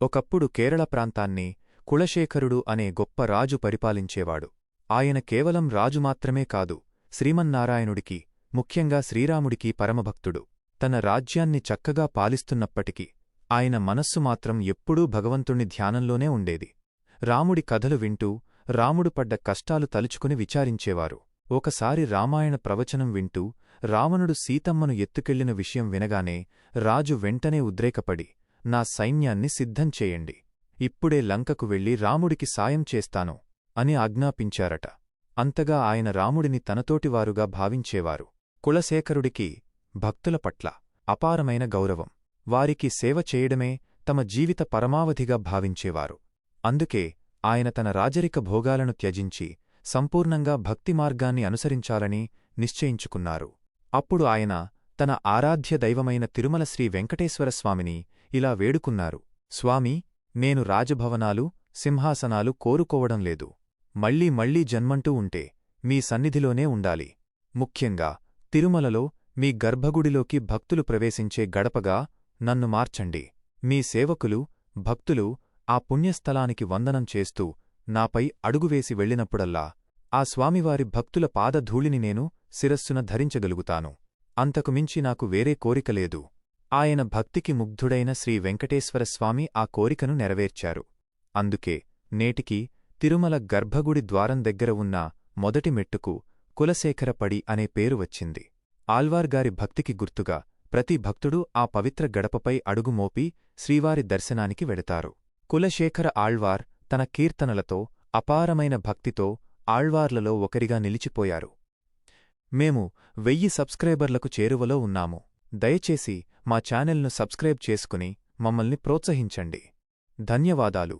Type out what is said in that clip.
ఒకప్పుడు కేరళ ప్రాంతాన్ని కులశేఖరుడు అనే గొప్ప రాజు పరిపాలించేవాడు. ఆయన కేవలం రాజు మాత్రమే కాదు, శ్రీమన్నారాయణుడికి, ముఖ్యంగా శ్రీరాముడికి పరమభక్తుడు. తన రాజ్యాన్ని చక్కగా పాలిస్తున్నప్పటికీ ఆయన మనస్సు మాత్రం ఎప్పుడూ భగవంతుణ్ణి ధ్యానంలోనే ఉండేది. రాముడి కథలు వింటూ రాముడు పడ్డ కష్టాలు తలుచుకుని విచారించేవారు. ఒకసారి రామాయణ ప్రవచనం వింటూ రావణుడు సీతమ్మను ఎత్తుకెళ్లిన విషయం వినగానే రాజు వెంటనే ఉద్రేకపడి, నా సైన్యాన్ని సిద్ధం చేయండి, ఇప్పుడే లంకకు వెళ్లి రాముడికి సాయం చేస్తాను అని ఆజ్ఞాపించారట. అంతగా ఆయన రాముడిని తనతోటివారుగా భావించేవారు. కులశేఖరుడికి భక్తుల పట్ల అపారమైన గౌరవం. వారికి సేవ చేయడమే తమ జీవిత పరమావధిగా భావించేవారు. అందుకే ఆయన తన రాజరిక భోగాలను త్యజించి సంపూర్ణంగా భక్తి మార్గాన్ని అనుసరించాలని నిశ్చయించుకున్నారు. అప్పుడు ఆయన తన ఆరాధ్య దైవమైన తిరుమల శ్రీ వెంకటేశ్వరస్వామిని ఇలా వేడుకున్నారు: స్వామీ, నేను రాజభవనాలు, సింహాసనాలు కోరుకోవడం లేదు. మళ్లీ మళ్లీ జన్మంటూ ఉంటే మీ సన్నిధిలోనే ఉండాలి. ముఖ్యంగా తిరుమలలో మీ గర్భగుడిలోకి భక్తులు ప్రవేశించే గడపగా నన్ను మార్చండి. మీ సేవకులు, భక్తులు ఆ పుణ్యస్థలానికి వందనం చేస్తూ నాపై అడుగువేసి వెళ్ళినప్పుడల్లా ఆ స్వామివారి భక్తుల పాదధూళిని నేను శిరస్సున ధరించగలుగుతాను. అంతకుమించి నాకు వేరే కోరిక లేదు. ఆయన భక్తికి ముగ్ధుడైన శ్రీ వెంకటేశ్వరస్వామి ఆ కోరికను నెరవేర్చారు. అందుకే నేటికి తిరుమల గర్భగుడి ద్వారం దగ్గర ఉన్న మొదటి మెట్టుకు కులశేఖరపడి అనే పేరు వచ్చింది. ఆళ్వార్గారి భక్తికి గుర్తుగా ప్రతి భక్తుడూ ఆ పవిత్ర గడపపై అడుగు మోపి శ్రీవారి దర్శనానికి వెడతారు. కులశేఖర ఆళ్వార్ తన కీర్తనలతో, అపారమైన భక్తితో ఆళ్వార్లలో ఒకరిగా నిలిచిపోయారు. మేము 1000 సబ్స్క్రైబర్లకు చేరువలో ఉన్నాము. దయచేసి మా ఛానెల్ను సబ్స్క్రైబ్ చేసుకుని మమ్మల్ని ప్రోత్సహించండి. ధన్యవాదాలు.